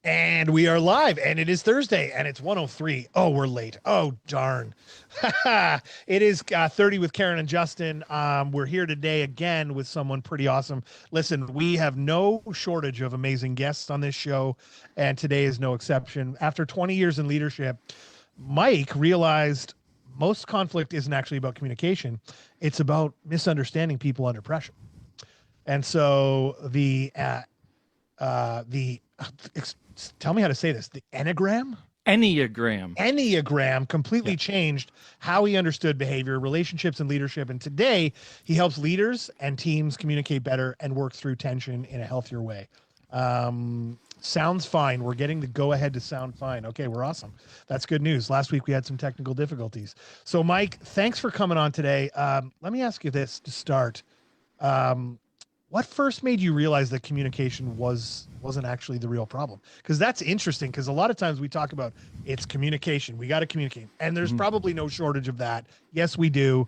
And we are live, and it is Thursday, and it's 1:03. Oh, we're late. Oh, darn. It is 30 with Karen and Justin. We're here today again with someone pretty awesome. Listen, we have no shortage of amazing guests on this show, and today is no exception. After 20 years in leadership, Mike realized most conflict isn't actually about communication. It's about misunderstanding people under pressure. And so the tell me how to say this. The Enneagram. Enneagram completely changed how he understood behavior, relationships, and leadership. And today he helps leaders and teams communicate better and work through tension in a healthier way. Sounds fine. We're getting the go ahead to sound fine. Okay, we're awesome. That's good news. Last week we had some technical difficulties. So Mike, thanks for coming on today. Let me ask you this to start. What first made you realize that communication wasn't actually the real problem? Because that's interesting, because a lot of times we talk about it's communication. We got to communicate. And there's probably no shortage of that. Yes, we do.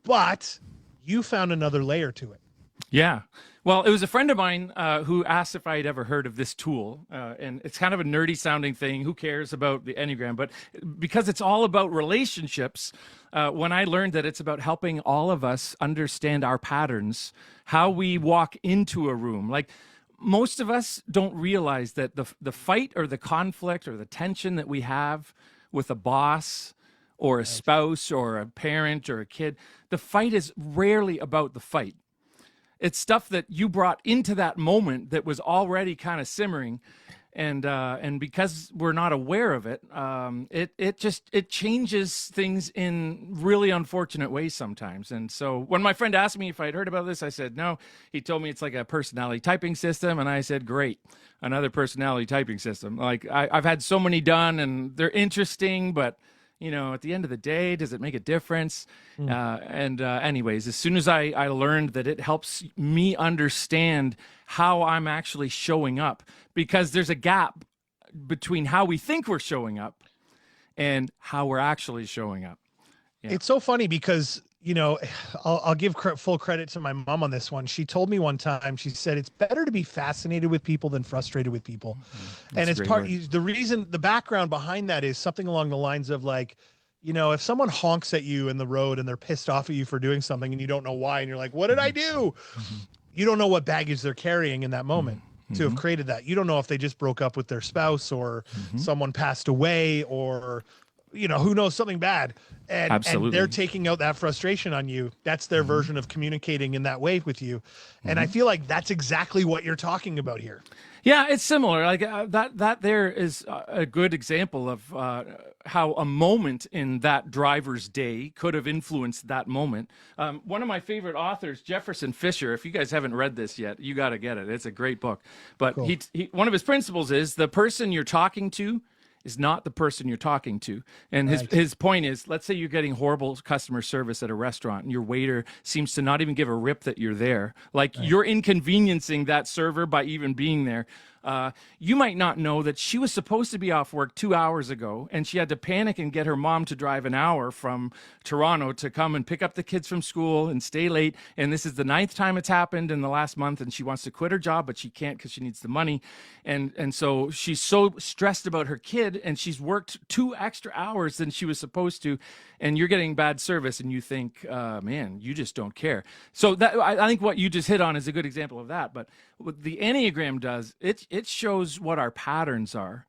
But you found another layer to it. Yeah. Well, it was a friend of mine who asked if I had ever heard of this tool. And it's kind of a nerdy sounding thing. Who cares about the Enneagram? But because it's all about relationships, when I learned that it's about helping all of us understand our patterns, how we walk into a room. Like most of us don't realize that the fight or the conflict or the tension that we have with a boss or a spouse or a parent or a kid, the fight is rarely about the fight. It's stuff that you brought into that moment that was already kind of simmering, and because we're not aware of it, it changes things in really unfortunate ways sometimes. And so when my friend asked me if I'd heard about this, I said no. He told me it's like a personality typing system, and I said great, another personality typing system. Like I've had so many done, and they're interesting, but you know, at the end of the day, does it make a difference? Anyways, as soon as I learned that it helps me understand how I'm actually showing up, because there's a gap between how we think we're showing up and how we're actually showing up. Yeah. It's so funny because, you know, I'll give full credit to my mom on this one. She told me one time, she said, it's better to be fascinated with people than frustrated with people. And it's the background behind that is something along the lines of like, you know, if someone honks at you in the road and they're pissed off at you for doing something and you don't know why, and you're like, what did I do? You don't know what baggage they're carrying in that moment to have created that. You don't know if they just broke up with their spouse or someone passed away or, you know, who knows, something bad. And they're taking out that frustration on you. That's their version of communicating in that way with you. And I feel like that's exactly what you're talking about here. Yeah, it's similar. Like that there is a good example of how a moment in that driver's day could have influenced that moment. One of my favorite authors, Jefferson Fisher, if you guys haven't read this yet, you got to get it. It's a great book. But cool. he one of his principles is the person you're talking to is not the person you're talking to. And his point is, let's say you're getting horrible customer service at a restaurant and your waiter seems to not even give a rip that you're there. Like you're inconveniencing that server by even being there. You might not know that she was supposed to be off work 2 hours ago, and she had to panic and get her mom to drive an hour from Toronto to come and pick up the kids from school and stay late. And this is the 9th time it's happened in the last month, and she wants to quit her job, but she can't because she needs the money. And so she's so stressed about her kid, and she's worked 2 extra hours than she was supposed to, and you're getting bad service, and you think, man, you just don't care. So that I think what you just hit on is a good example of that. But what the Enneagram does, it shows what our patterns are,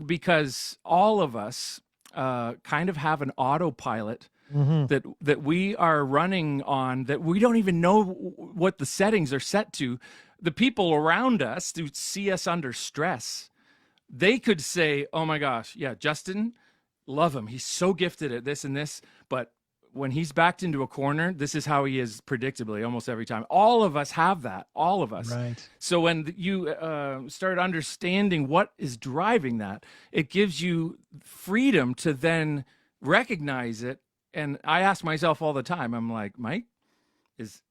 because all of us kind of have an autopilot that we are running on, that we don't even know what the settings are set to. The people around us who see us under stress, they could say, oh my gosh, yeah, Justin, love him. He's so gifted at this and this, but when he's backed into a corner, this is how he is predictably almost every time. All of us have that, all of us. Right. So when you start understanding what is driving that, it gives you freedom to then recognize it. And I ask myself all the time, I'm like, Mike, is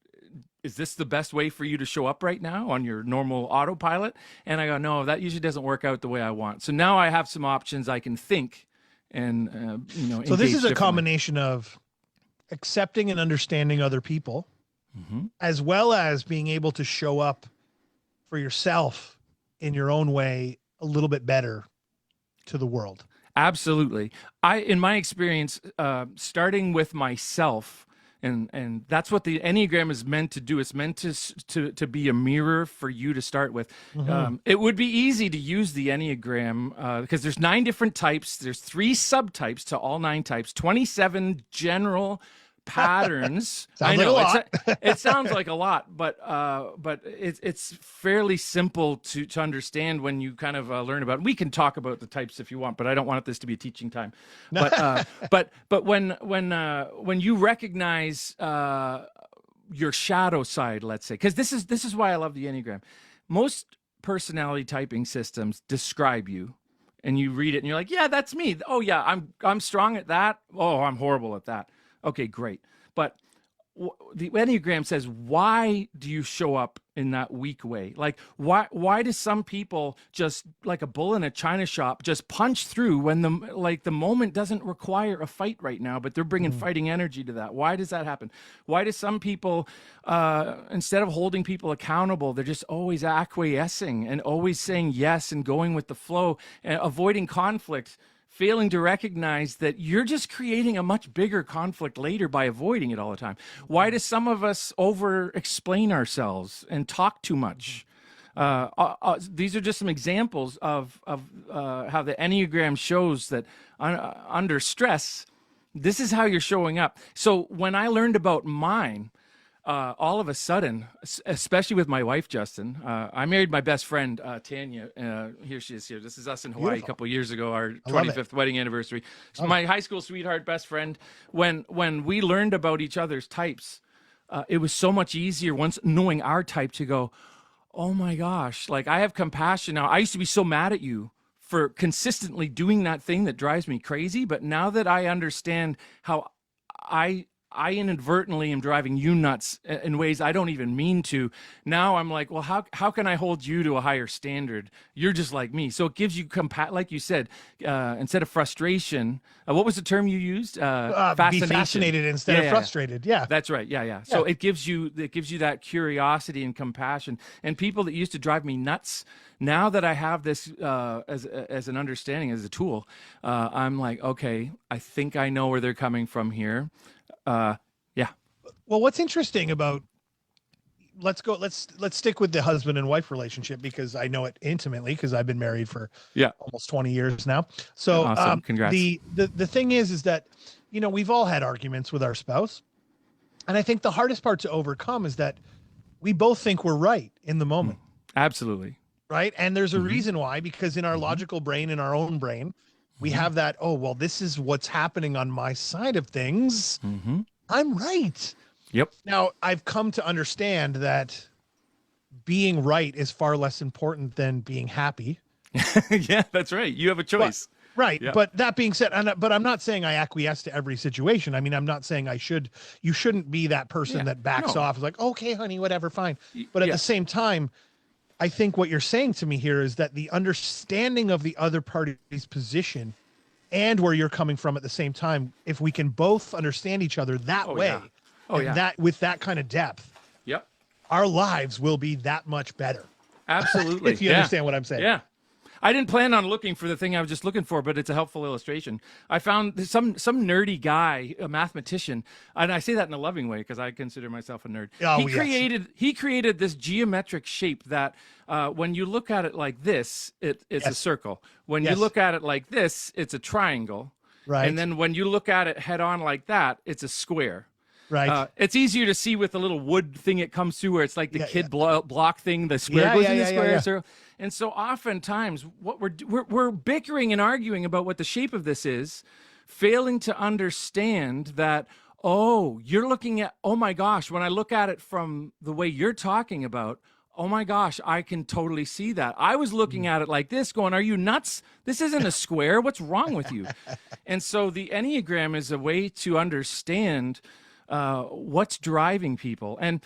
this the best way for you to show up right now on your normal autopilot? And I go, no, that usually doesn't work out the way I want. So now I have some options I can think and, so this is a combination of accepting and understanding other people, as well as being able to show up for yourself in your own way a little bit better to the world. Absolutely. In my experience, starting with myself, and that's what the Enneagram is meant to do. It's meant to be a mirror for you to start with. It would be easy to use the Enneagram because there's 9 different types. There's 3 subtypes to all 9 types, 27 general patterns. I know it sounds like a lot, but it's fairly simple to understand when you kind of learn about it. We can talk about the types if you want, but I don't want this to be a teaching time. But when you recognize your shadow side, let's say, because this is why I love the Enneagram. Most personality typing systems describe you, and you read it and you're like, yeah, that's me. Oh yeah, I'm strong at that. Oh, I'm horrible at that. Okay, great. But the Enneagram says, why do you show up in that weak way? Like, why do some people just like a bull in a china shop just punch through when the moment doesn't require a fight right now, but they're bringing fighting energy to that? Why does that happen? Why do some people, instead of holding people accountable, they're just always acquiescing and always saying yes and going with the flow and avoiding conflict, failing to recognize that you're just creating a much bigger conflict later by avoiding it all the time? Why do some of us over-explain ourselves and talk too much? These are just some examples of how the Enneagram shows that under stress, this is how you're showing up. So when I learned about mine, all of a sudden, especially with my wife, Justin, I married my best friend, Tanya. Here she is here. This is us in Hawaii. Beautiful. A couple of years ago, our 25th wedding anniversary. So my high school sweetheart, best friend. When we learned about each other's types, it was so much easier once knowing our type to go, oh my gosh, like I have compassion now. I used to be so mad at you for consistently doing that thing that drives me crazy. But now that I understand how I inadvertently am driving you nuts in ways I don't even mean to. Now I'm like, well, how can I hold you to a higher standard? You're just like me. So it gives you, like you said, instead of frustration, what was the term you used? Fascination. Be fascinated instead of frustrated. Yeah, that's right. Yeah. So it gives you that curiosity and compassion. And people that used to drive me nuts, now that I have this as an understanding, as a tool, I'm like, okay, I think I know where they're coming from here. Yeah. Well, what's interesting about, let's stick with the husband and wife relationship, because I know it intimately because I've been married for almost 20 years now. So awesome. Congrats. The thing is that, we've all had arguments with our spouse. And I think the hardest part to overcome is that we both think we're right in the moment. Absolutely. Right. And there's a reason why, because in our logical brain, in our own brain, we have that, oh, well, this is what's happening on my side of things. I'm right. Yep. Now, I've come to understand that being right is far less important than being happy. Yeah, that's right. You have a choice. Right. Yeah. But that being said, but I'm not saying I acquiesce to every situation. I mean, I'm not saying you shouldn't be that person that backs off. Is like, okay, honey, whatever, fine. But at the same time, I think what you're saying to me here is that the understanding of the other party's position and where you're coming from at the same time, if we can both understand each other that way, that with that kind of depth, our lives will be that much better. Absolutely. If you understand what I'm saying. Yeah. I didn't plan on looking for the thing I was just looking for, but it's a helpful illustration. I found some nerdy guy, a mathematician, and I say that in a loving way because I consider myself a nerd. He created this geometric shape that when you look at it like this, it's a circle. When you look at it like this, it's a triangle. Right. And then when you look at it head on like that, it's a square. Right. It's easier to see with the little wood thing it comes through, where it's like the kid block thing. The square goes in the square. So, and so oftentimes what we're bickering and arguing about what the shape of this is, failing to understand that, oh, you're looking at, oh my gosh, when I look at it from the way you're talking about, oh my gosh, I can totally see that. I was looking at it like this going, are you nuts? This isn't a square. What's wrong with you? And so the Enneagram is a way to understand what's driving people. And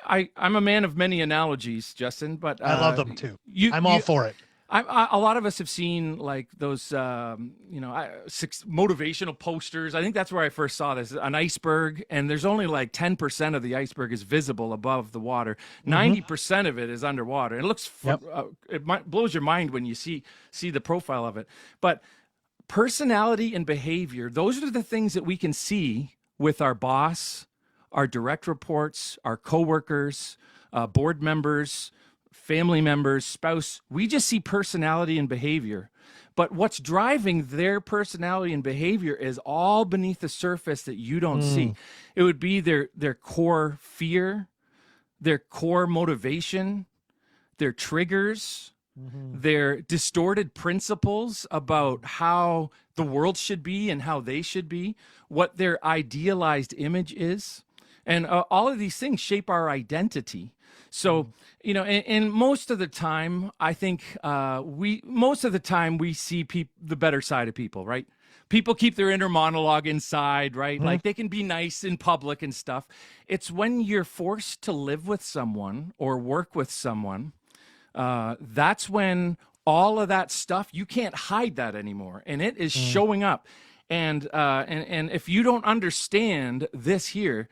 I'm a man of many analogies, Justin, but I love them too. I'm all for it. A lot of us have seen like those, motivational posters. I think that's where I first saw this, an iceberg, and there's only like 10% of the iceberg is visible above the water. 90% of it is underwater. It looks, blows your mind when you see the profile of it. But personality and behavior, those are the things that we can see with our boss, our direct reports, our coworkers, board members, family members, spouse. We just see personality and behavior. But what's driving their personality and behavior is all beneath the surface that you don't see. It would be their core fear, their core motivation, their triggers, their distorted principles about how the world should be and how they should be, what their idealized image is. And all of these things shape our identity. So, and most of the time, I think we see the better side of people, right? People keep their inner monologue inside, right? Like they can be nice in public and stuff. It's when you're forced to live with someone or work with someone, that's when all of that stuff, you can't hide that anymore. And it is showing up. And if you don't understand this here,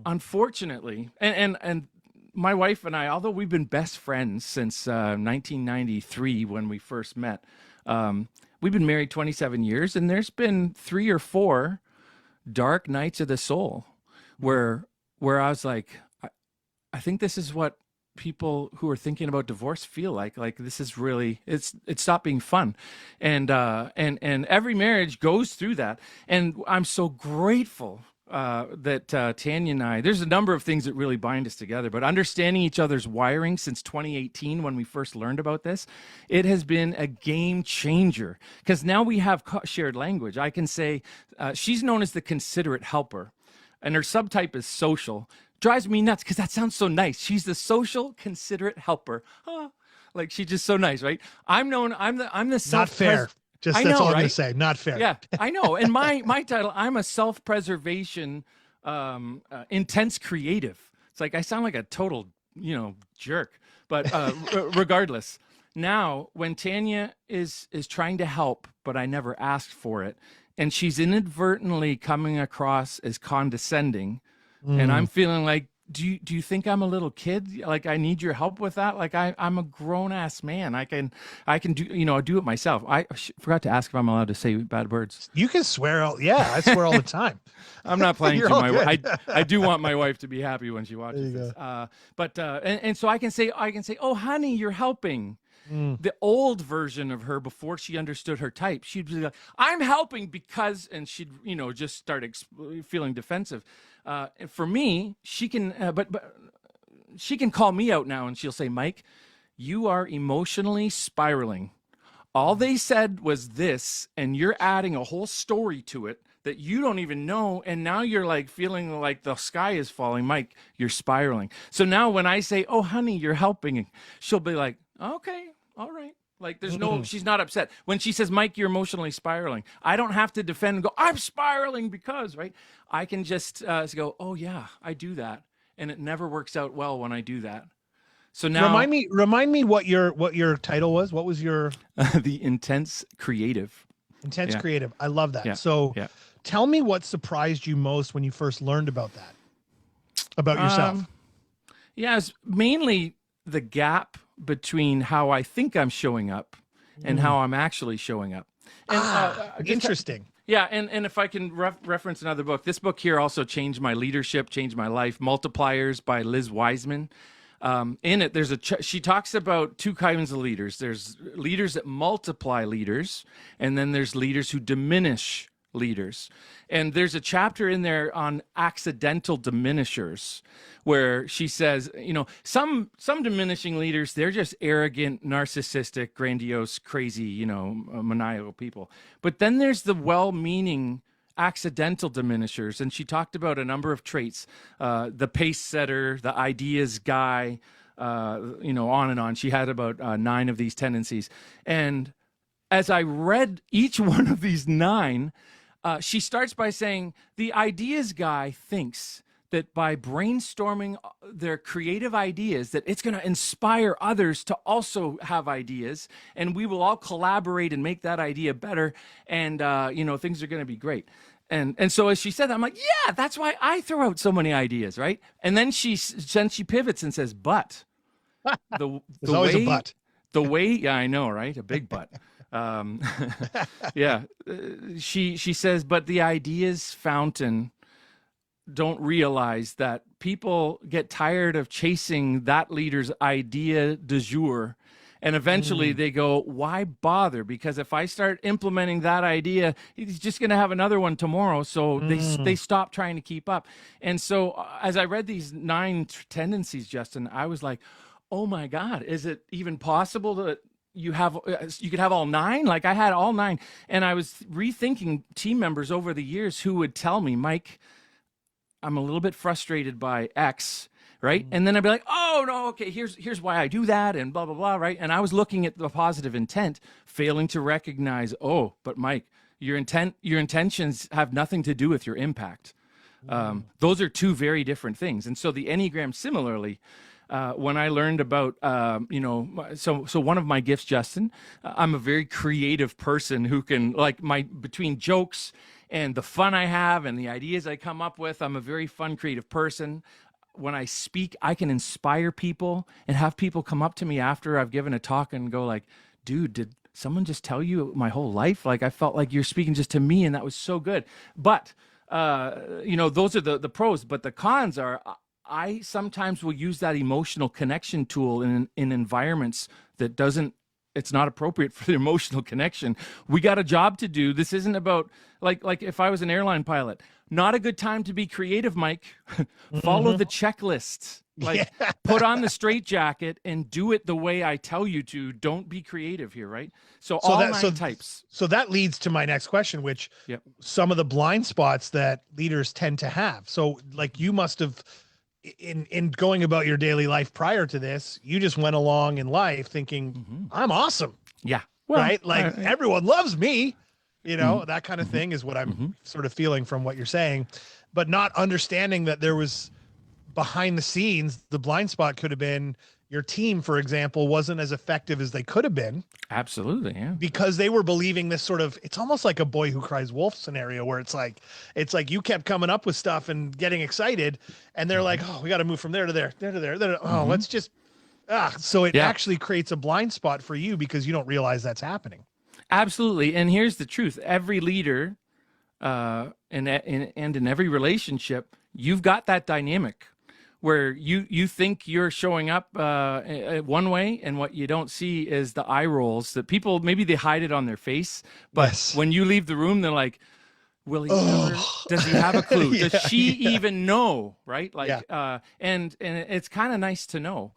unfortunately, and my wife and I, although we've been best friends since 1993 when we first met, we've been married 27 years, and there's been 3 or 4 dark nights of the soul where I was like, I think this is what people who are thinking about divorce feel like. Like this is really, it stopped being fun, and every marriage goes through that, and I'm so grateful that Tanya and I, there's a number of things that really bind us together, but understanding each other's wiring since 2018 when we first learned about this, it has been a game changer because now we have shared language. I can say she's known as the considerate helper, and her subtype is social. Drives me nuts because that sounds so nice. She's the social considerate helper. Like she's just so nice, right? I'm the not fair. Just that's all I'm going to say. Not fair. Yeah, I know. And my title, I'm a self-preservation, intense creative. It's like I sound like a total, jerk. But regardless, now when Tanya is trying to help, but I never asked for it, and she's inadvertently coming across as condescending, and I'm feeling like, do you think I'm a little kid? Like I need your help with that? Like I'm a grown ass man. I can do, I'll do it myself. I forgot to ask if I'm allowed to say bad words. You can swear. I swear all the time. I'm not planning to. I do want my wife to be happy when she watches this. And so I can say, oh honey, you're helping. The old version of her before she understood her type, she'd be like, I'm helping because, and she'd, just start feeling defensive. For me, she can, but she can call me out now and she'll say, Mike, you are emotionally spiraling. All they said was this, and you're adding a whole story to it that you don't even know. And now you're like feeling like the sky is falling. Mike, you're spiraling. So now when I say, oh, honey, you're helping, she'll be like, okay, all right. Like there's she's not upset. When she says, Mike, you're emotionally spiraling, I don't have to defend and go, I'm spiraling because, right? I can just go, oh yeah, I do that. And it never works out well when I do that. So now remind me what your title was. What was your the intense creative. Intense creative. I love that. So tell me what surprised you most when you first learned about that, about yourself. It's mainly the gap between how I think I'm showing up and how I'm actually showing up. And, interesting. And if I can reference another book, this book here also changed my leadership, changed my life, Multipliers by Liz Wiseman. In it, she talks about 2 kinds of leaders. There's leaders that multiply leaders, and then there's leaders who diminish leaders. And there's a chapter in there on accidental diminishers where she says, some diminishing leaders, they're just arrogant, narcissistic, grandiose, crazy, maniacal people. But then there's the well-meaning accidental diminishers, and she talked about a number of traits, the pace setter, the ideas guy, on and on. She had about 9 of these tendencies. And as I read each one of these 9, she starts by saying, the ideas guy thinks that by brainstorming their creative ideas, that it's going to inspire others to also have ideas, and we will all collaborate and make that idea better, and things are going to be great. And so as she said that, I'm like, yeah, that's why I throw out so many ideas, right? And then she pivots and says, but the always way, a but. The way, yeah, I know, right? A big but. Yeah, she says, but the ideas fountain don't realize that people get tired of chasing that leader's idea du jour. And eventually they go, why bother? Because if I start implementing that idea, he's just going to have another one tomorrow. So they stop trying to keep up. And so as I read these 9 tendencies, Justin, I was like, oh my God, is it even possible that you could have all 9? Like I had all 9. And I was rethinking team members over the years who would tell me, Mike, I'm a little bit frustrated by X, right? And then I'd be like, oh no, okay, here's why I do that, and blah, blah, blah, right? And I was looking at the positive intent, failing to recognize, oh, but Mike, your intentions have nothing to do with your impact. Those are 2 very different things. And so the Enneagram similarly, when I learned about, so one of my gifts, Justin, I'm a very creative person who can, between jokes and the fun I have and the ideas I come up with, I'm a very fun, creative person. When I speak, I can inspire people and have people come up to me after I've given a talk and go like, dude, did someone just tell you my whole life? Like, I felt like you're speaking just to me, and that was so good. But, those are the pros. But the cons are, I sometimes will use that emotional connection tool in environments that it's not appropriate for the emotional connection. We got a job to do. This isn't about, like if I was an airline pilot, not a good time to be creative, Mike. Follow the checklist. Put on the straitjacket and do it the way I tell you to. Don't be creative here, right? So all 9 types. So that leads to my next question, which some of the blind spots that leaders tend to have. So like you must have, in going about your daily life prior to this, you just went along in life thinking, I'm awesome. Yeah. Well, right? Like everyone loves me, that kind of thing is what I'm sort of feeling from what you're saying, but not understanding that there was behind the scenes, the blind spot could have been your team, for example, wasn't as effective as they could have been. Absolutely, yeah. Because they were believing this sort of, it's almost like a boy who cries wolf scenario where it's like you kept coming up with stuff and getting excited, and they're like, oh, we got to move from there to there, there to there. Oh, let's just, so it actually creates a blind spot for you because you don't realize that's happening. Absolutely. And here's the truth. Every leader and in every relationship, you've got that dynamic where you think you're showing up one way, and what you don't see is the eye rolls that people, maybe they hide it on their face, but when you leave the room, they're like, will he ever, does he have a clue? Does she even know? Right? And it's kind of nice to know.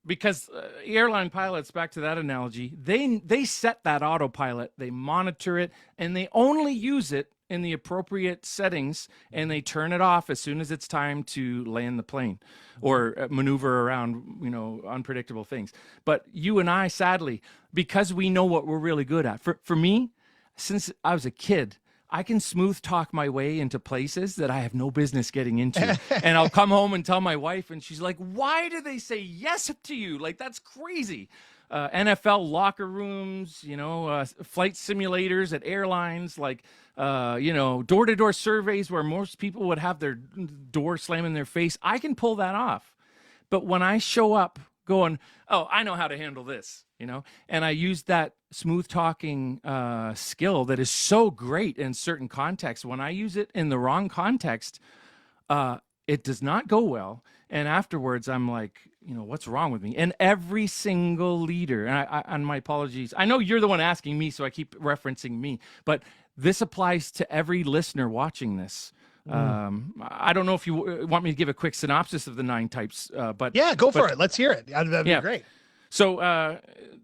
Because airline pilots, back to that analogy, they set that autopilot, they monitor it, and they only use it in the appropriate settings, and they turn it off as soon as it's time to land the plane or maneuver around, unpredictable things. But you and I, sadly, because we know what we're really good at, for me, since I was a kid, I can smooth talk my way into places that I have no business getting into. And I'll come home and tell my wife, and she's like, why do they say yes to you? Like, that's crazy. NFL locker rooms, flight simulators at airlines, door-to-door surveys where most people would have their door slam in their face. I can pull that off. But when I show up going, oh, I know how to handle this, and I use that smooth talking skill that is so great in certain contexts. When I use it in the wrong context, it does not go well. And afterwards, I'm like, what's wrong with me? And every single leader, and my apologies, I know you're the one asking me, so I keep referencing me, but this applies to every listener watching this. I don't know if you want me to give a quick synopsis of the 9 types, but yeah, go for it. Let's hear it. That'd be great. So,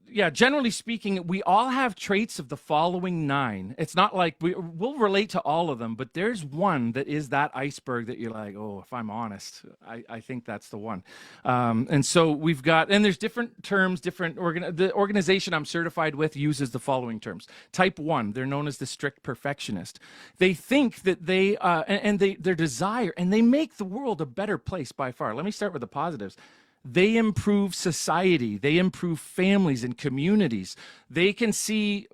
yeah, generally speaking, we all have traits of the following 9. It's not like we'll relate to all of them, but there's one that is that iceberg that you're like, oh, if I'm honest, I think that's the one. And so we've got, and there's different terms, the organization I'm certified with uses the following terms. Type 1, they're known as the strict perfectionist. They think that their desire, and they make the world a better place by far. Let me start with the positives. They improve society. They improve families and communities. They can see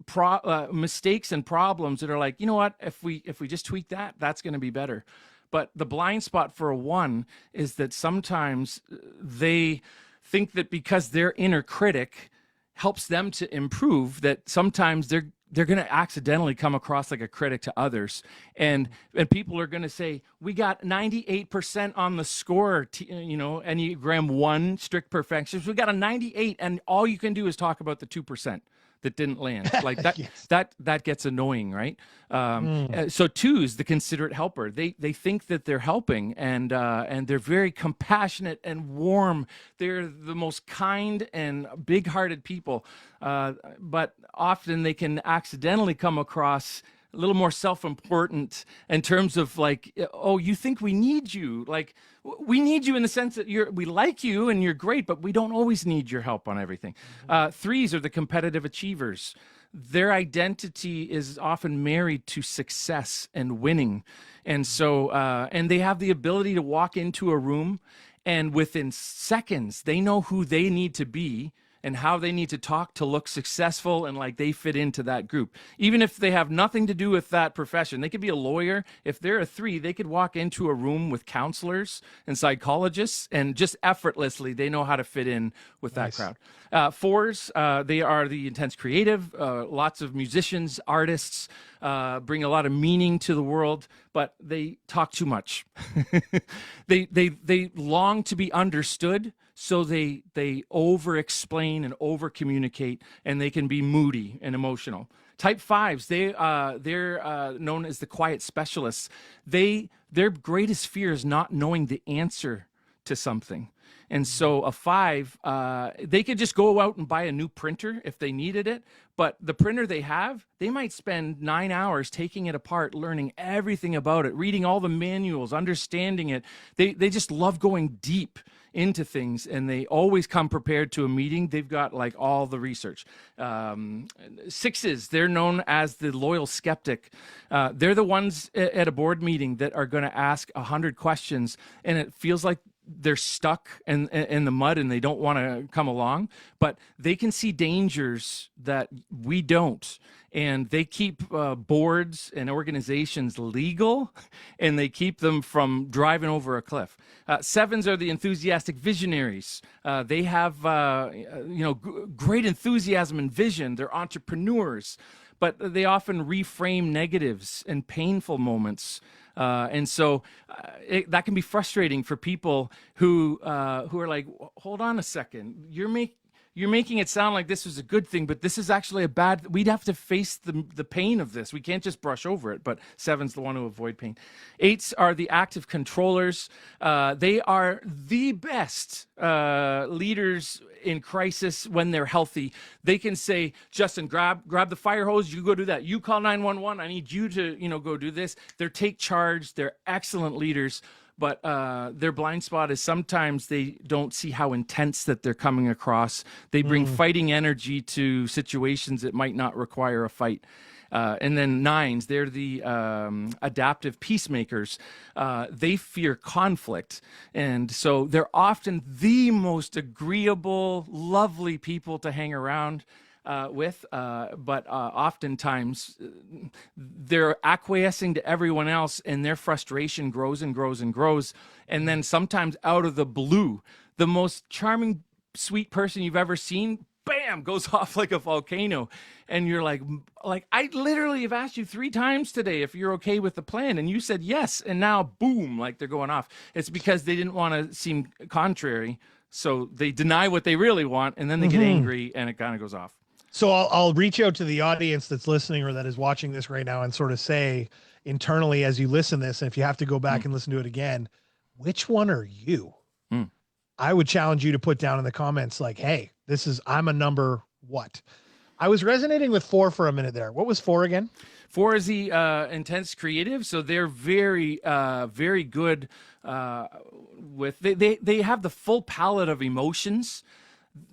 mistakes and problems that are like, you know what? If we just tweak that, that's going to be better. But the blind spot for a 1 is that sometimes they think that because their inner critic helps them to improve, that sometimes they're going to accidentally come across like a critic to others. And people are going to say, we got 98% on the score, Enneagram 1, strict perfectionist. We got a 98, and all you can do is talk about the 2% that didn't land. Like that, yes. that gets annoying, right? So 2 is the considerate helper. They think that they're helping, and they're very compassionate and warm. They're the most kind and big-hearted people, but often they can accidentally come across a little more self-important in terms of like, oh, you think we need you? Like, we need you in the sense that we like you and you're great, but we don't always need your help on everything. 3s are the competitive achievers. Their identity is often married to success and winning. And so, and they have the ability to walk into a room, and within seconds, they know who they need to be and how they need to talk to look successful, and like they fit into that group. Even if they have nothing to do with that profession, they could be a lawyer. If they're a 3, they could walk into a room with counselors and psychologists, and just effortlessly, they know how to fit in with that crowd. 4s, they are the intense creative, lots of musicians, artists, bring a lot of meaning to the world, but they talk too much. They long to be understood, so they over-explain and over-communicate, and they can be moody and emotional. Type 5s, they're known as the quiet specialists. Their greatest fear is not knowing the answer to something. And so a 5, they could just go out and buy a new printer if they needed it, but the printer they have, they might spend 9 hours taking it apart, learning everything about it, reading all the manuals, understanding it. They just love going deep into things, and they always come prepared to a meeting. They've got like all the research. 6s, they're known as the loyal skeptic. They're the ones at a board meeting that are going to ask 100 questions, and it feels like they're stuck in the mud and they don't want to come along, but they can see dangers that we don't. And they keep boards and organizations legal, and they keep them from driving over a cliff. 7s are the enthusiastic visionaries. They have great enthusiasm and vision. They're entrepreneurs, but they often reframe negatives and painful moments. And so that can be frustrating for people who are like, hold on a second, you're making it sound like this is a good thing, but this is actually a bad. We'd have to face the pain of this. We can't just brush over it. But 7's the one to avoid pain. 8s are the active controllers. They are the best leaders in crisis when they're healthy. They can say, Justin, grab the fire hose, you go do that. You call 911. I need you to go do this. They're take charge. They're excellent leaders. But their blind spot is sometimes they don't see how intense that they're coming across. They bring fighting energy to situations that might not require a fight. And then 9s, they're the adaptive peacemakers. They fear conflict. And so they're often the most agreeable, lovely people to hang around with, but oftentimes they're acquiescing to everyone else, and their frustration grows and grows and grows. And then sometimes out of the blue, the most charming, sweet person you've ever seen, bam, goes off like a volcano. And you're like, I literally have asked you 3 times today if you're okay with the plan, and you said yes. And now, boom, like they're going off. It's because they didn't want to seem contrary. So they deny what they really want, and then they get angry, and it kind of goes off. So I'll reach out to the audience that's listening or that is watching this right now and sort of say internally as you listen to this, and if you have to go back and listen to it again, which one are you? I would challenge you to put down in the comments like, hey, I'm a number what? I was resonating with 4 for a minute there. What was 4 again? 4 is the intense creative. So they're very, very good with, they have the full palette of emotions.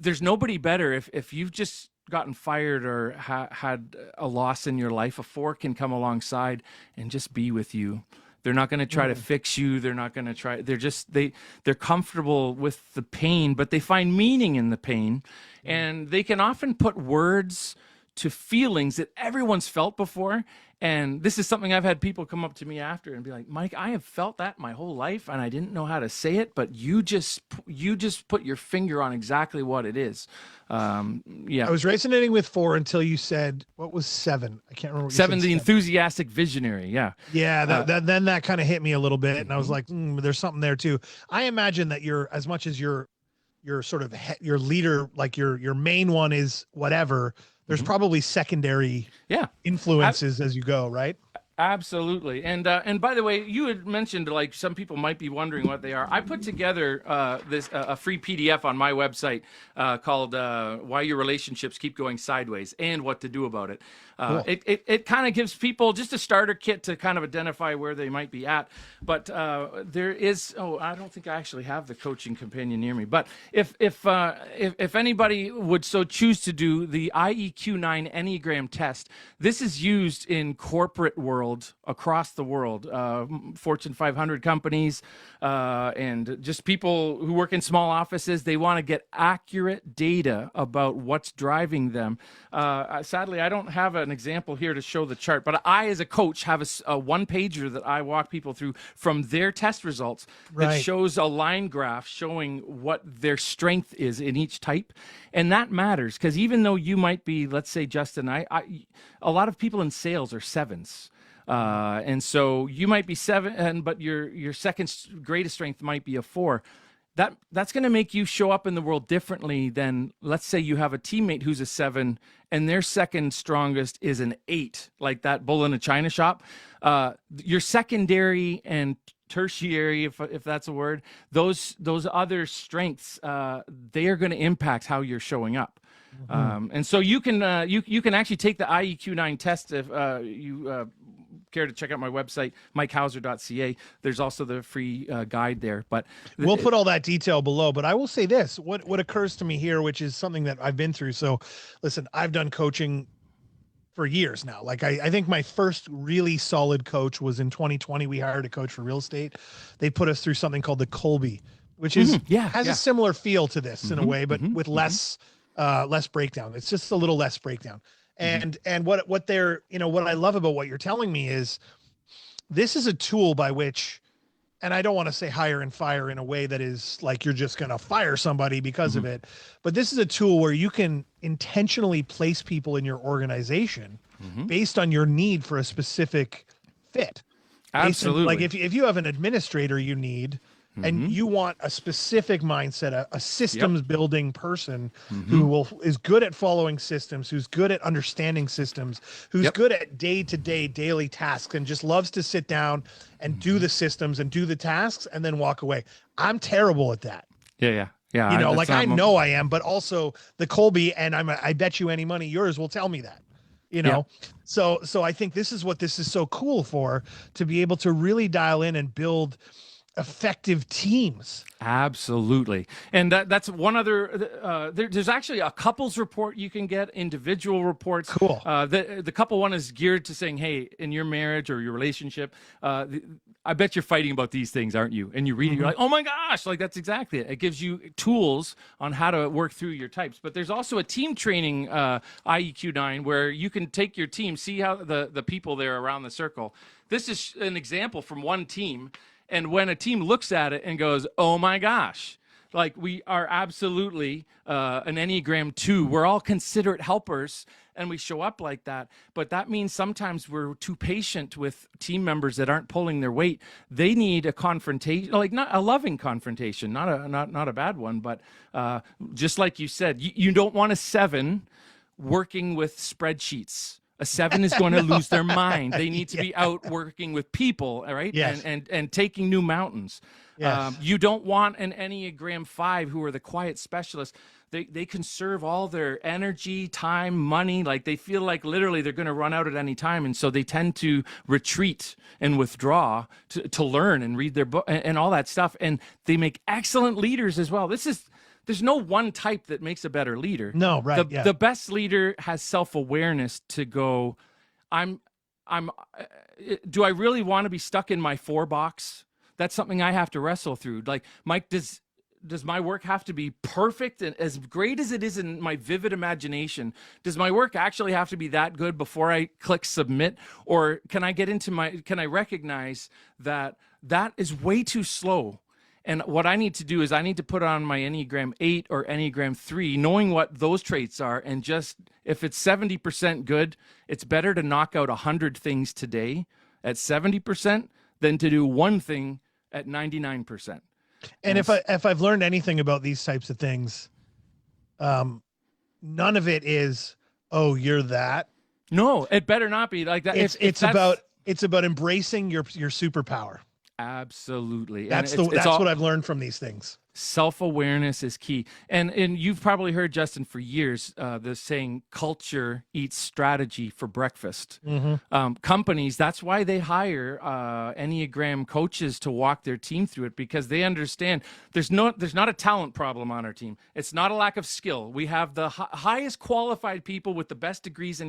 There's nobody better if you've just gotten fired or had a loss in your life. A 4 can come alongside and just be with you. They're not going to try to fix you. They're not going to try. They're comfortable with the pain, but they find meaning in the pain, and they can often put words to feelings that everyone's felt before. And this is something I've had people come up to me after and be like, Mike, I have felt that my whole life and I didn't know how to say it, but you just put your finger on exactly what it is. Yeah. I was resonating with 4 until you said, what was 7? I can't remember. What 7, the enthusiastic visionary. Yeah. Yeah. Then that kind of hit me a little bit. And I was like, there's something there too. I imagine that as much as your sort of your leader, like your main one is whatever, there's probably secondary influences as you go, right? Absolutely. And by the way, you had mentioned like some people might be wondering what they are. I put together a free PDF on my website called Why Your Relationships Keep Going Sideways and What to Do About It. Cool. It kind of gives people just a starter kit to kind of identify where they might be at. But there is, I don't think I actually have the coaching companion near me. But if anybody would so choose to do the IEQ9 Enneagram test, this is used in corporate world across the world, Fortune 500 companies, and just people who work in small offices. They want to get accurate data about what's driving them. Sadly, I don't have an example here to show the chart, but I, as a coach, have a one-pager that I walk people through from their test results that shows a line graph showing what their strength is in each type. And that matters because even though you might be, let's say, Justin, a lot of people in sales are 7s. And so you might be 7, but your second greatest strength might be a 4. That's going to make you show up in the world differently than, let's say you have a teammate who's a 7 and their second strongest is an 8, like that bull in a china shop. Your secondary and tertiary, if that's a word, those other strengths, they are going to impact how you're showing up. And so you can actually take the IEQ9 test if you care to check out my website, mikehauser.ca. There's also the free guide there. But we'll put all that detail below. But I will say this: what occurs to me here, which is something that I've been through. So, listen, I've done coaching for years now. Like I think my first really solid coach was in 2020. We hired a coach for real estate. They put us through something called the Colby, which is has a similar feel to this in a way, but with less breakdown. It's just a little less breakdown. And what they're, what I love about what you're telling me is this is a tool by which, and I don't want to say hire and fire in a way that is like you're just going to fire somebody because of it, but this is a tool where you can intentionally place people in your organization based on your need for a specific fit. Absolutely. Like if you have an administrator you need, and you want a specific mindset, a systems building person who is good at following systems, who's good at understanding systems, who's good at day-to-day daily tasks and just loves to sit down and do the systems and do the tasks and then walk away. I'm terrible at that. Yeah. I know I am, but also the Colby, and I bet you any money yours will tell me that. So I think this is what this is so cool for, to be able to really dial in and build effective teams. Absolutely. And that's one other, there's actually a couples report you can get, individual reports. Cool. The couple one is geared to saying, hey, in your marriage or your relationship, I bet you're fighting about these things, aren't you? And you read it, you're like, oh my gosh, like that's exactly it. It gives you tools on how to work through your types. But there's also a team training IEQ9 where you can take your team, see how the people there around the circle. This is an example from one team. And when a team looks at it and goes, oh my gosh, like we are absolutely an Enneagram 2. We're all considerate helpers and we show up like that. But that means sometimes we're too patient with team members that aren't pulling their weight. They need a confrontation, like not a loving confrontation, not a bad one. But just like you said, you don't want a 7 working with spreadsheets. A 7 is going to lose their mind. They need to be out working with people, right? Yes. And taking new mountains. Yes. You don't want an Enneagram 5 who are the quiet specialists. They conserve all their energy, time, money. Like they feel like literally they're going to run out at any time. And so they tend to retreat and withdraw to learn and read their book and all that stuff. And they make excellent leaders as well. There's no one type that makes a better leader. No, right. The best leader has self-awareness to go, do I really want to be stuck in my 4 box? That's something I have to wrestle through. Like, Mike, does my work have to be perfect and as great as it is in my vivid imagination? Does my work actually have to be that good before I click submit? Or can I recognize that is way too slow? And what I need to do is I need to put on my Enneagram 8 or Enneagram 3, knowing what those traits are. And just, if it's 70% good, it's better to knock out 100 things today at 70% than to do one thing at 99%. And if I've learned anything about these types of things, none of it is, oh, you're that. No, it better not be like that. It's about embracing your superpower. Absolutely. That's what I've learned from these things. Self-awareness is key. And you've probably heard, Justin, for years, the saying, culture eats strategy for breakfast. Mm-hmm. Companies, that's why they hire Enneagram coaches to walk their team through it, because they understand there's not a talent problem on our team. It's not a lack of skill. We have the highest qualified people with the best degrees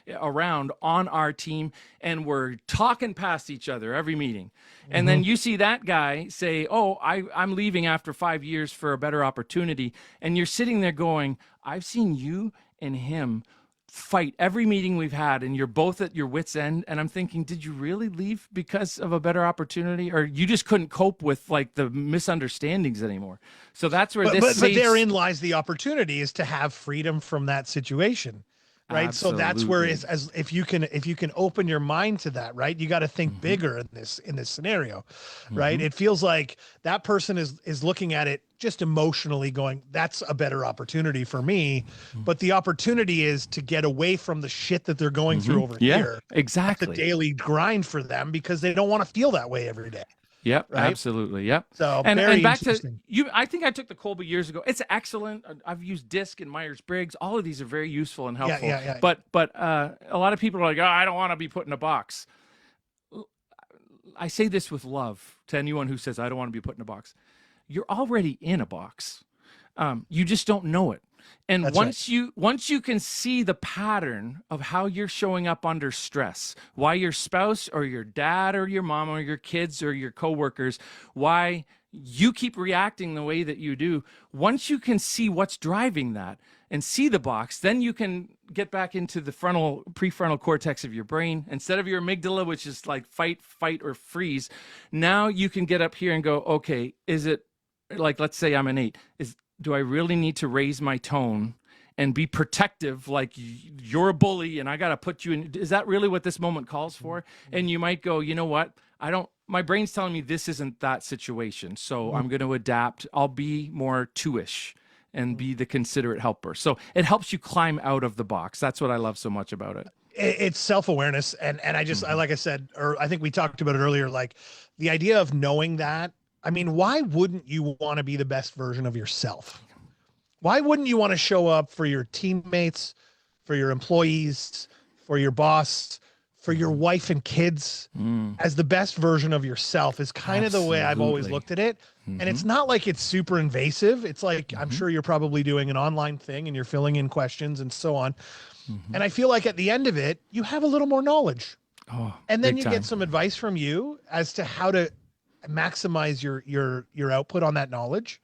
around on our team, and we're talking past each other every meeting. Mm-hmm. And then you see that guy say, oh, I'm leaving after 5 years for a better opportunity. And you're sitting there going, I've seen you and him fight every meeting we've had, and you're both at your wit's end. And I'm thinking, did you really leave because of a better opportunity? Or you just couldn't cope with like the misunderstandings anymore? So that's where but therein lies the opportunity, is to have freedom from that situation. Right. Absolutely. So that's where if you can open your mind to that, right, you got to think bigger in this scenario, right? It feels like that person is looking at it just emotionally going, that's a better opportunity for me. But the opportunity is to get away from the shit that they're going through over here. Exactly. The daily grind for them, because they don't want to feel that way every day. Yep, right? Absolutely. Yep. So and back to you, I think I took the Colby years ago. It's excellent. I've used DISC and Myers-Briggs. All of these are very useful and helpful. Yeah. But a lot of people are like, oh, I don't want to be put in a box. I say this with love to anyone who says I don't want to be put in a box. You're already in a box. You just don't know it. And once you can see the pattern of how you're showing up under stress, why your spouse or your dad or your mom or your kids or your coworkers, why you keep reacting the way that you do, once you can see what's driving that and see the box, then you can get back into the prefrontal cortex of your brain. Instead of your amygdala, which is like fight, or freeze, now you can get up here and go, okay, is it like, let's say I'm an 8. Do I really need to raise my tone and be protective, like you're a bully and I got to put you in? Is that really what this moment calls for? And you might go, you know what? My brain's telling me this isn't that situation. So I'm going to adapt. I'll be more 2-ish and be the considerate helper. So it helps you climb out of the box. That's what I love so much about it. It's self-awareness. And I just, like I said, or I think we talked about it earlier, like the idea of knowing that. I mean, why wouldn't you want to be the best version of yourself? Why wouldn't you want to show up for your teammates, for your employees, for your boss, for your wife and kids as the best version of yourself? Is kind of the way I've always looked at it. And it's not like it's super invasive. It's like, I'm sure you're probably doing an online thing and you're filling in questions and so on. And I feel like at the end of it, you have a little more knowledge. And then you get some advice from you as to how to maximize your output on that knowledge.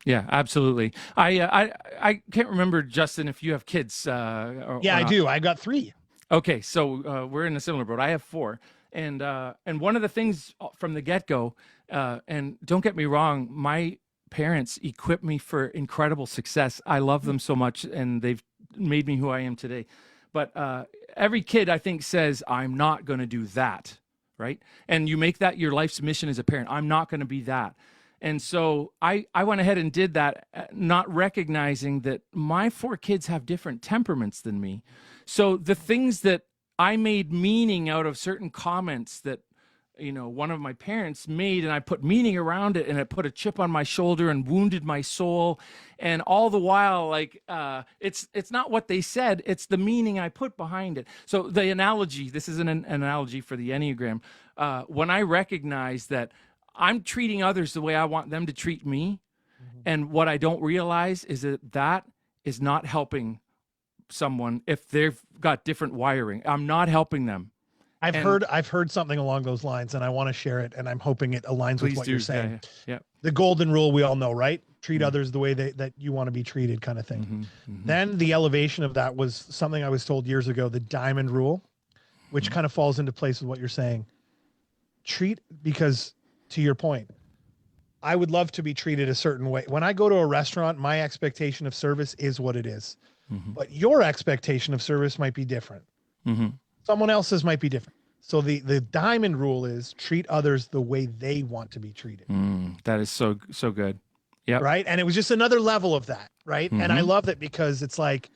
Yeah, absolutely. I can't remember, Justin, if you have kids. I do. I got 3. Okay, so we're in a similar boat. I have 4, and one of the things from the get-go, and don't get me wrong, my parents equipped me for incredible success. I love them so much, and they've made me who I am today. But every kid, I think, says, I'm not going to do that. Right? And you make that your life's mission as a parent. I'm not going to be that. And so I went ahead and did that, not recognizing that my 4 kids have different temperaments than me. So the things that I made meaning out of certain comments that one of my parents made, and I put meaning around it, and it put a chip on my shoulder and wounded my soul. And all the while, like, it's not what they said, it's the meaning I put behind it. So the analogy, this is an analogy for the Enneagram. When I recognize that I'm treating others the way I want them to treat me, and what I don't realize is that is not helping someone if they've got different wiring. I'm not helping them. I've heard something along those lines, and I want to share it, and I'm hoping it aligns with what you're saying. Yeah. The golden rule we all know, right? Treat others the way that you want to be treated, kind of thing. Then the elevation of that was something I was told years ago, the diamond rule, which kind of falls into place with what you're saying. Because to your point, I would love to be treated a certain way. When I go to a restaurant, my expectation of service is what it is. But your expectation of service might be different. Someone else's might be different. So the diamond rule is treat others the way they want to be treated. That is so good. Yeah. Right. And it was just another level of that. Right. And I love that because it's like,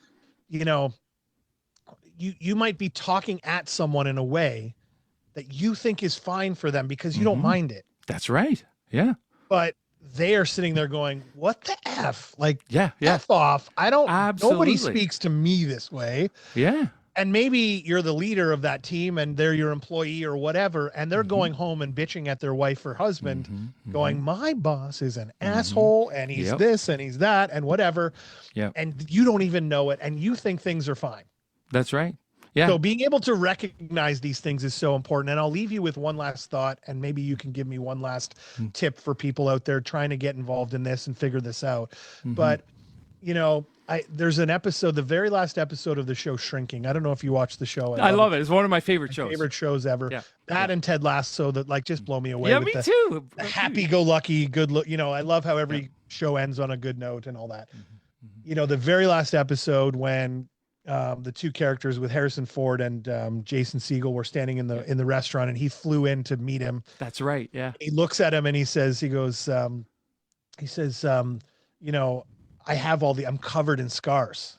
you might be talking at someone in a way that you think is fine for them because you don't mind it. That's right. Yeah. But they are sitting there going, what the F? Like, yeah. F off. Absolutely. Nobody speaks to me this way. Yeah. And maybe you're the leader of that team and they're your employee or whatever. And they're going home and bitching at their wife or husband going, my boss is an asshole and he's this and he's that and whatever. Yeah. And you don't even know it. And you think things are fine. That's right. Yeah. So being able to recognize these things is so important. And I'll leave you with one last thought, and maybe you can give me one last tip for people out there trying to get involved in this and figure this out. But, there's an episode, the very last episode of the show Shrinking. I don't know if you watched the show. I love it. It's one of my favorite shows. Favorite shows ever. Yeah. That and Ted Lasso that just blow me away. Yeah, with me too. The happy-go-lucky, good look. I love how every show ends on a good note and all that. The very last episode when the two characters with Harrison Ford and Jason Segel were standing in the restaurant, and he flew in to meet him. That's right. Yeah. He looks at him and he says, I have I'm covered in scars.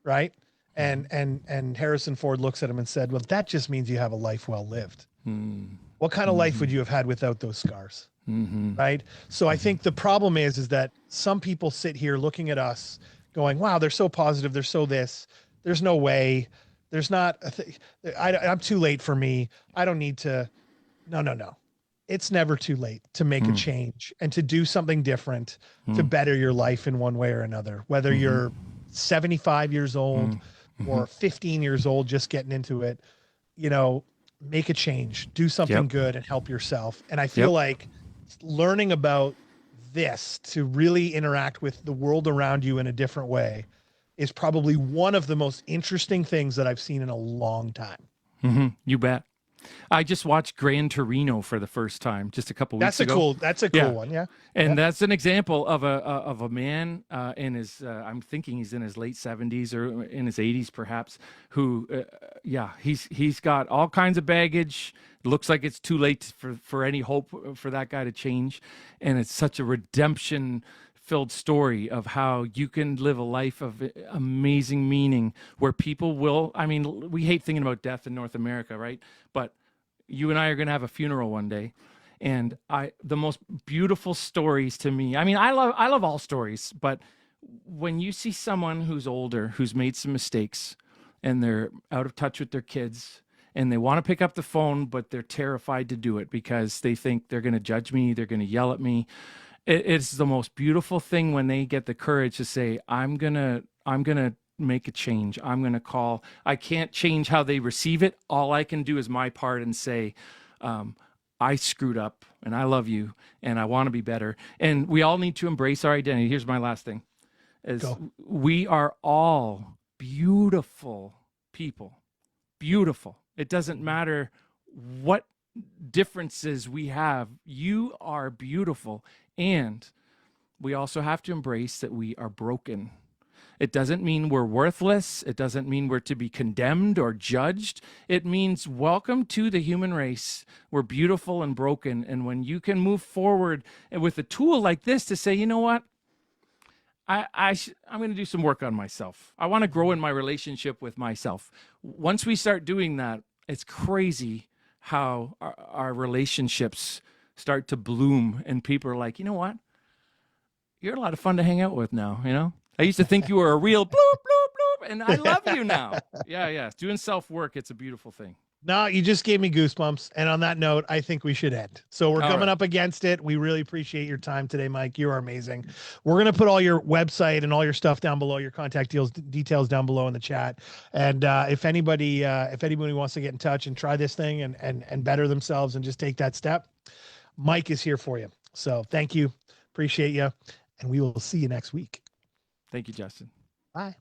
Right. And Harrison Ford looks at him and said, well, that just means you have a life well lived. What kind of life would you have had without those scars? Right. So I think the problem is that some people sit here looking at us going, wow, they're so positive. They're so this. There's no way. There's not. I'm too late for me. I don't need to. No. It's never too late to make a change and to do something different to better your life in one way or another, whether you're 75 years old or 15 years old, just getting into it, make a change, do something good and help yourself. And I feel like learning about this to really interact with the world around you in a different way is probably one of the most interesting things that I've seen in a long time. You bet. I just watched Gran Torino for the first time just a couple weeks ago. That's a cool one. Yeah. And that's an example of a man in his, I'm thinking he's in his late 70s or in his 80s perhaps, who, he's got all kinds of baggage. It looks like it's too late for any hope for that guy to change. And it's such a redemption filled story of how you can live a life of amazing meaning where people will, we hate thinking about death in North America, right? But you and I are going to have a funeral one day. And the most beautiful stories to me, I love all stories, but when you see someone who's older, who's made some mistakes and they're out of touch with their kids and they want to pick up the phone, but they're terrified to do it because they think they're going to judge me, they're going to yell at me. It's the most beautiful thing when they get the courage to say, I'm gonna make a change. I'm gonna call. I can't change how they receive it. All I can do is my part and say, I screwed up and I love you and I want to be better. And we all need to embrace our identity. Here's my last thing. We are all beautiful people. Beautiful. It doesn't matter what differences we have. You are beautiful. And we also have to embrace that we are broken. It doesn't mean we're worthless. It doesn't mean we're to be condemned or judged. It means welcome to the human race. We're beautiful and broken. And when you can move forward with a tool like this to say, you know what? I'm going to do some work on myself. I want to grow in my relationship with myself. Once we start doing that, it's crazy how our relationships start to bloom, and people are like, you know what? You're a lot of fun to hang out with now. You know, I used to think you were a real bloop, bloop, bloop, and I love you now. Yeah. Doing self-work, it's a beautiful thing. No, you just gave me goosebumps. And on that note, I think we should end. So we're coming up against it. We really appreciate your time today, Mike. You are amazing. We're going to put all your website and all your stuff down below, your contact details down below in the chat. And if anybody wants to get in touch and try this thing and better themselves and just take that step, Mike is here for you. So thank you. Appreciate you. And we will see you next week. Thank you, Justin. Bye.